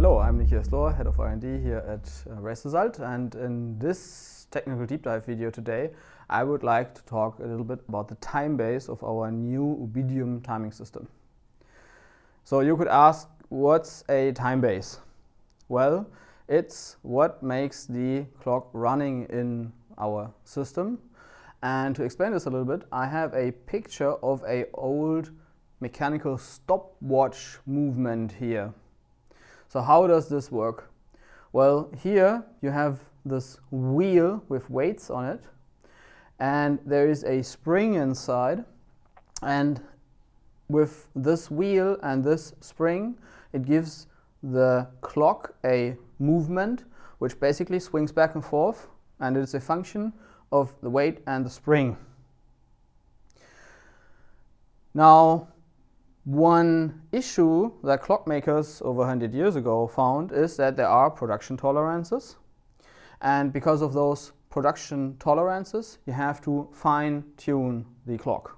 Hello, I'm Nikias Klohr, Head of R&D here at Result, and in this technical deep dive video today I would like to talk a little bit about the time base of our new Ubidium timing system. So you could ask, what's a time base? Well, it's what makes the clock running in our system. And to explain this a little bit, I have a picture of an old mechanical stopwatch movement here. So how does this work? Well, here you have this wheel with weights on it, and there is a spring inside, and with this wheel and this spring it gives the clock a movement which basically swings back and forth, and it's a function of the weight and the spring. Now, one issue that clockmakers over 100 years ago found is that there are production tolerances, and because of those production tolerances you have to fine-tune the clock.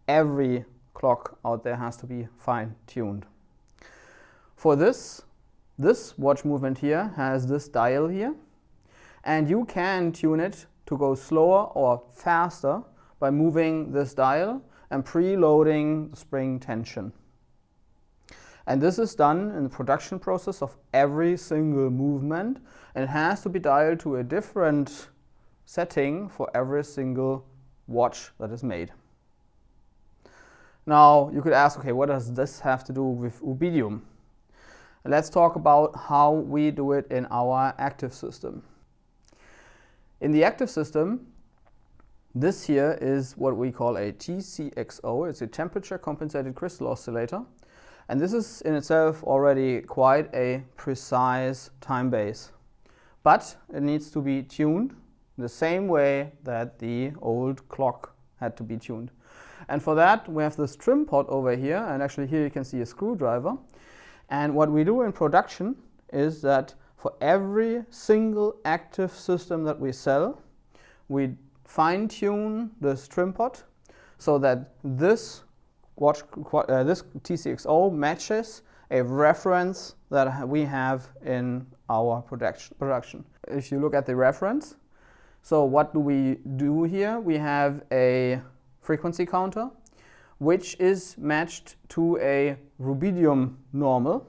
Every clock out there has to be fine-tuned. For this watch movement here has this dial here, and you can tune it to go slower or faster by moving this dial and preloading the spring tension. And this is done in the production process of every single movement, and it has to be dialed to a different setting for every single watch that is made. Now you could ask, okay, what does this have to do with Ubidium? Let's talk about how we do it in our active system. In the active system, this here is what we call a TCXO. It's a temperature compensated crystal oscillator, and this is in itself already quite a precise time base, but it needs to be tuned the same way that the old clock had to be tuned. And for that we have this trim pot over here, and actually here you can see a screwdriver. And what we do in production is that for every single active system that we sell, we fine-tune this trim pot so that this TCXO matches a reference that we have in our production. If you look at the reference, so what do we do here? We have a frequency counter which is matched to a rubidium normal,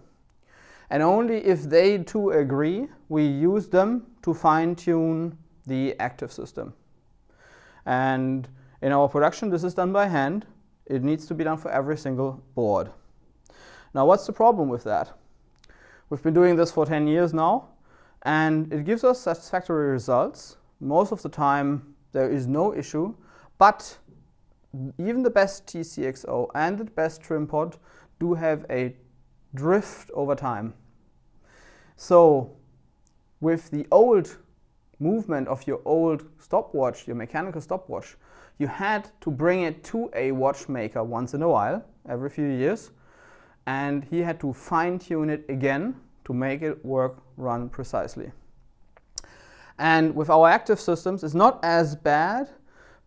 and only if they two agree we use them to fine-tune the active system. And in our production this is done by hand. It needs to be done for every single board. Now what's the problem with that? We've been doing this for 10 years now, and it gives us satisfactory results. Most of the time there is no issue, but even the best TCXO and the best trim pod do have a drift over time. So with the old movement of your old stopwatch, your mechanical stopwatch, you had to bring it to a watchmaker once in a while, every few years, and he had to fine-tune it again to make it run precisely. And with our active systems it's not as bad,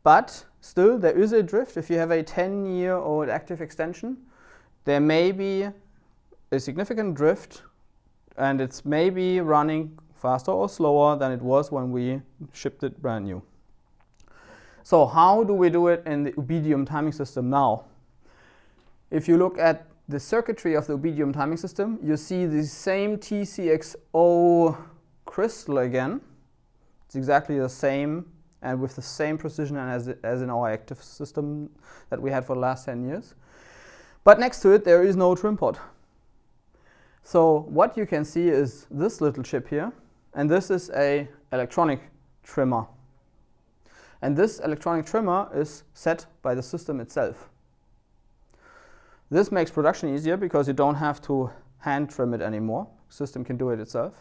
but still there is a drift. If you have a 10-year-old active extension, there may be a significant drift, and it's maybe running faster or slower than it was when we shipped it brand new. So how do we do it in the Ubidium timing system now? If you look at the circuitry of the Ubidium timing system, you see the same TCXO crystal again. It's exactly the same and with the same precision as in our active system that we had for the last 10 years. But next to it there is no trim pot. So what you can see is this little chip here, and this is an electronic trimmer. And this electronic trimmer is set by the system itself. This makes production easier because you don't have to hand trim it anymore. The system can do it itself.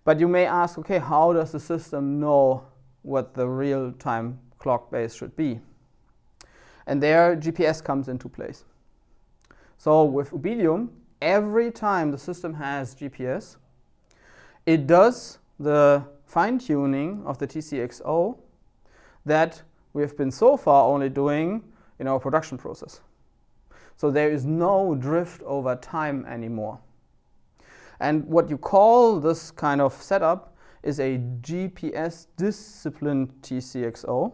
But you may ask, okay, how does the system know what the real-time clock base should be? And there GPS comes into place. So with Ubidium, every time the system has GPS, it does the fine-tuning of the TCXO that we have been so far only doing in our production process. So there is no drift over time anymore. And what you call this kind of setup is a GPS disciplined TCXO,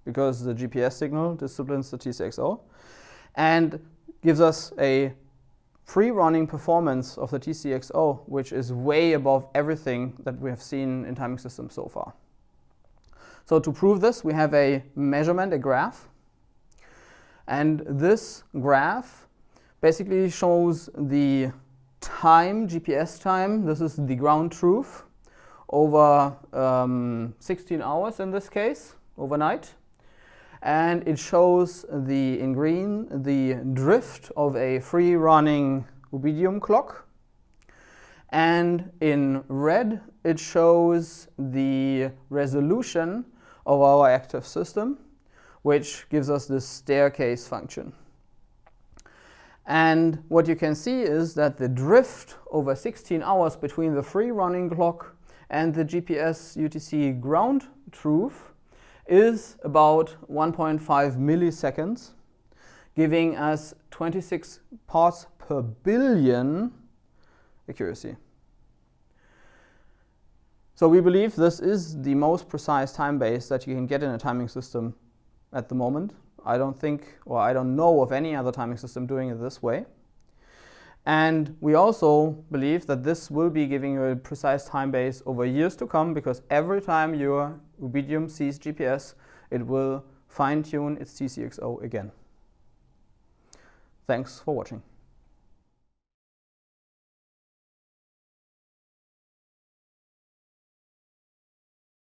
because the GPS signal disciplines the TCXO, and gives us a free-running performance of the TCXO, which is way above everything that we have seen in timing systems so far. So to prove this, we have a measurement, a graph. And this graph basically shows the time, GPS time, this is the ground truth, over 16 hours in this case, overnight. And it shows in green the drift of a free-running Ubidium clock. And in red, it shows the resolution of our active system, which gives us this staircase function. And what you can see is that the drift over 16 hours between the free-running clock and the GPS UTC ground truth is about 1.5 milliseconds, giving us 26 parts per billion accuracy. So we believe this is the most precise time base that you can get in a timing system at the moment. I don't think, or I don't know of any other timing system doing it this way. And we also believe that this will be giving you a precise time base over years to come, because every time your Ubidium sees GPS, it will fine-tune its TCXO again. Thanks for watching.